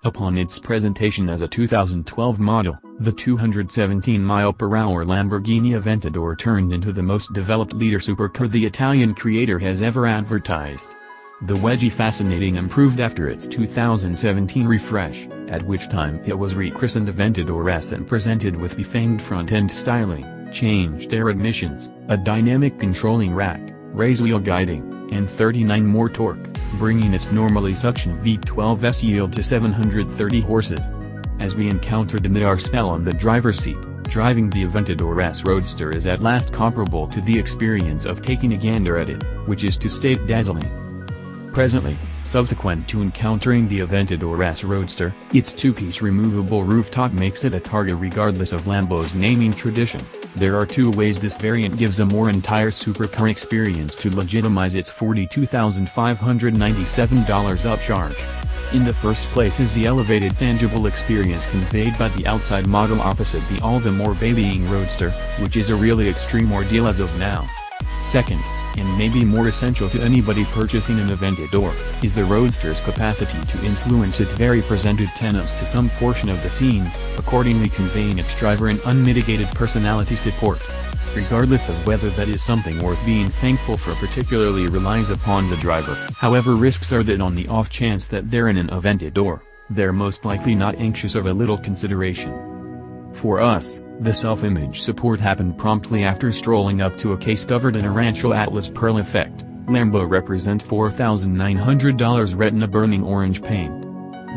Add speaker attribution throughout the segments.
Speaker 1: Upon its presentation as a 2012 model, the 217 mph Lamborghini Aventador turned into the most developed leader supercar the Italian creator has ever advertised. The wedgie fascinating improved after its 2017 refresh, at which time it was rechristened Aventador S and presented with befanged front-end styling, changed air admissions, a dynamic controlling rack, raised wheel guiding, and 39 more torque, bringing its normally suction V12's yield to 730 horses. As we encountered amid our spell on the driver's seat, driving the Aventador S Roadster is at last comparable to the experience of taking a gander at it, which is to state dazzling. Presently, subsequent to encountering the Aventador S Roadster, its two-piece removable rooftop makes it a targa regardless of Lambo's naming tradition. There are two ways this variant gives a more entire supercar experience to legitimize its $42,597 upcharge. In the first place is the elevated tangible experience conveyed by the outside model opposite the all-the-more babying Roadster, which is a really extreme ordeal as of now. Second, and maybe more essential to anybody purchasing an Aventador, is the Roadster's capacity to influence its very presented tenants to some portion of the scene, accordingly conveying its driver an unmitigated personality support. Regardless of whether that is something worth being thankful for particularly relies upon the driver. However, risks are that on the off chance that they're in an Aventador, they're most likely not anxious of a little consideration. For us, the self-image support happened promptly after strolling up to a case covered in a Rancho Atlas Pearl effect, Lambo represent $4,900 retina burning orange paint.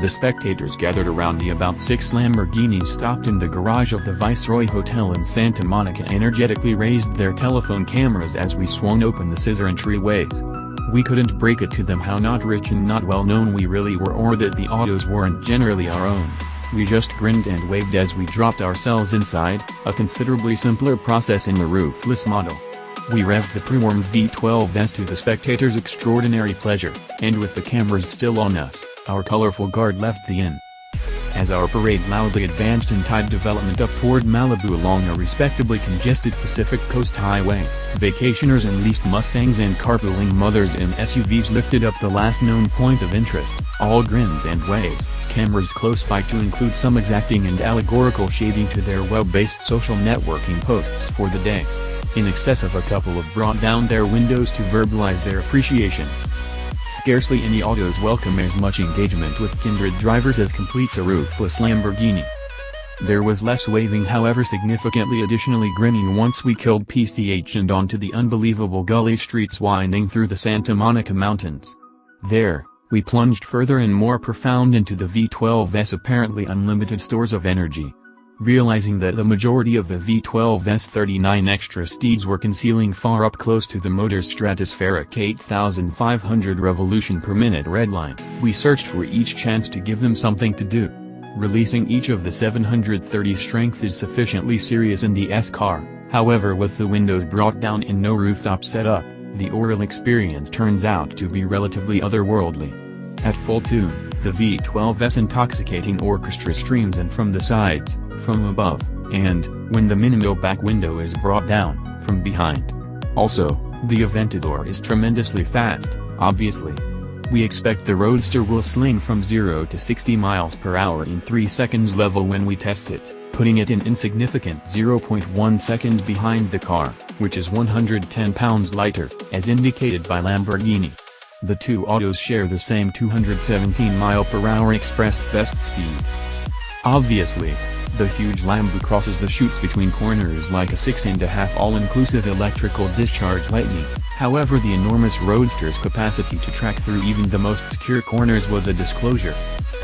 Speaker 1: The spectators gathered around the about 6 Lamborghinis stopped in the garage of the Viceroy Hotel in Santa Monica energetically raised their telephone cameras as we swung open the scissor entryways. We couldn't break it to them how not rich and not well known we really were, or that the autos weren't generally our own. We just grinned and waved as we dropped ourselves inside, a considerably simpler process in the roofless model. We revved the pre-warmed V12s to the spectators' extraordinary pleasure, and with the cameras still on us, our colorful guard left the inn. As our parade loudly advanced in tide development up toward Malibu along a respectably congested Pacific Coast highway, vacationers and leased Mustangs and carpooling mothers in SUVs lifted up the last known point of interest, all grins and waves, cameras close by to include some exacting and allegorical shading to their web-based social networking posts for the day. In excess of a couple have brought down their windows to verbalize their appreciation. Scarcely any autos welcome as much engagement with kindred drivers as completes a roofless Lamborghini. There was less waving, however, significantly additionally grinning once we killed PCH and onto the unbelievable gully streets winding through the Santa Monica Mountains. There, we plunged further and more profound into the V12's apparently unlimited stores of energy. Realizing that the majority of the V12's 39 extra steeds were concealing far up close to the motor's stratospheric 8,500 revolution per minute redline, we searched for each chance to give them something to do. Releasing each of the 730 strength is sufficiently serious in the S car, however, with the windows brought down and no rooftop setup, the oral experience turns out to be relatively otherworldly. At full tune, the V12's intoxicating orchestra streams in from the sides, from above, and, when the minimal back window is brought down, from behind. Also, the Aventador is tremendously fast, obviously. We expect the Roadster will sling from 0 to 60 miles per hour in 3 seconds level when we test it, putting it in insignificant 0.1 second behind the car, which is 110 pounds lighter, as indicated by Lamborghini. The two autos share the same 217 mph expressed best speed. Obviously, the huge Lambo crosses the chutes between corners like a 6.5 all-inclusive electrical discharge lightning. However, the enormous Roadster's capacity to track through even the most secure corners was a disclosure.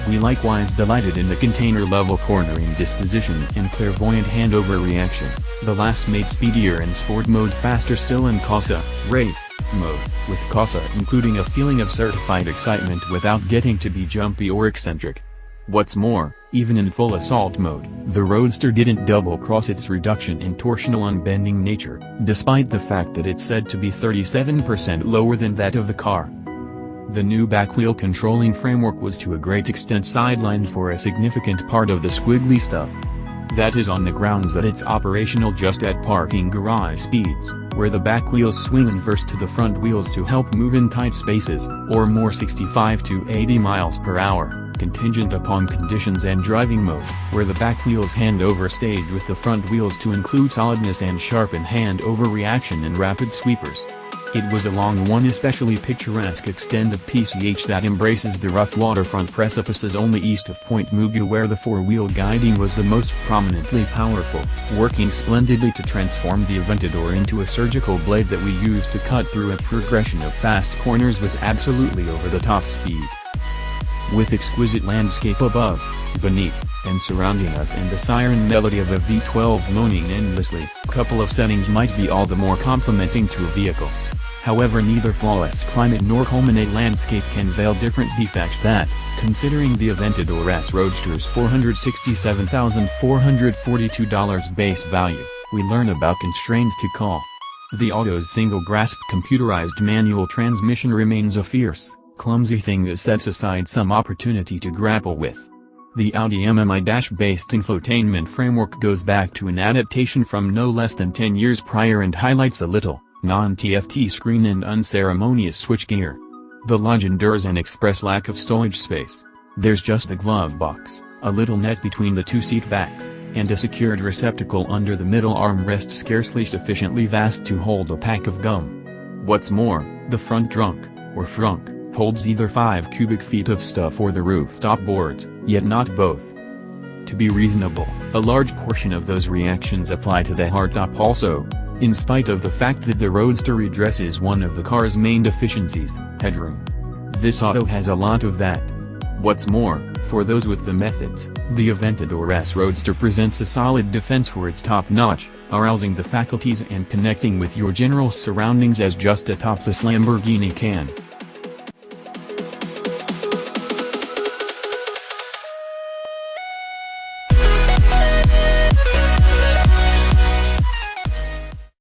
Speaker 1: We likewise delighted in the container-level cornering disposition and clairvoyant handover reaction, the last made speedier in sport mode faster still in Casa race mode, with Casa including a feeling of certified excitement without getting to be jumpy or eccentric. What's more, even in full assault mode, the Roadster didn't double-cross its reduction in torsional unbending nature, despite the fact that it's said to be 37% lower than that of the car. The new backwheel controlling framework was to a great extent sidelined for a significant part of the squiggly stuff. That is on the grounds that it's operational just at parking garage speeds, where the back wheels swing inverse to the front wheels to help move in tight spaces, or more 65 to 80 miles per hour. contingent upon conditions and driving mode, where the back wheels hand over stage with the front wheels to include solidness and sharpen hand over reaction and rapid sweepers. It was along one especially picturesque extent of PCH that embraces the rough waterfront precipices only east of Point Mugu, where the four-wheel guiding was the most prominently powerful, working splendidly to transform the Aventador into a surgical blade that we use to cut through a progression of fast corners with absolutely over-the-top speed. With exquisite landscape above, beneath, and surrounding us and the siren melody of a V12 moaning endlessly, a couple of settings might be all the more complimenting to a vehicle. However, neither flawless climate nor culminate landscape can veil different defects that, considering the Aventador S Roadster's $467,442 base value, we learn about constrained to call. The Auto's single-grasp computerized manual transmission remains a fierce, clumsy thing that sets aside some opportunity to grapple with. The Audi MMI-based infotainment framework goes back to an adaptation from no less than 10 years prior and highlights a little, non-TFT screen and unceremonious switchgear. The lodge endures an express lack of storage space. There's just a glove box, a little net between the two seat backs, and a secured receptacle under the middle armrest scarcely sufficiently vast to hold a pack of gum. What's more, the front trunk, or frunk, holds either 5 cubic feet of stuff or the rooftop boards, yet not both. To be reasonable, a large portion of those reactions apply to the hardtop also, in spite of the fact that the Roadster redresses one of the car's main deficiencies, headroom. This auto has a lot of that. What's more, for those with the methods, the Aventador S Roadster presents a solid defense for its top-notch, arousing the faculties and connecting with your general surroundings as just a topless Lamborghini can.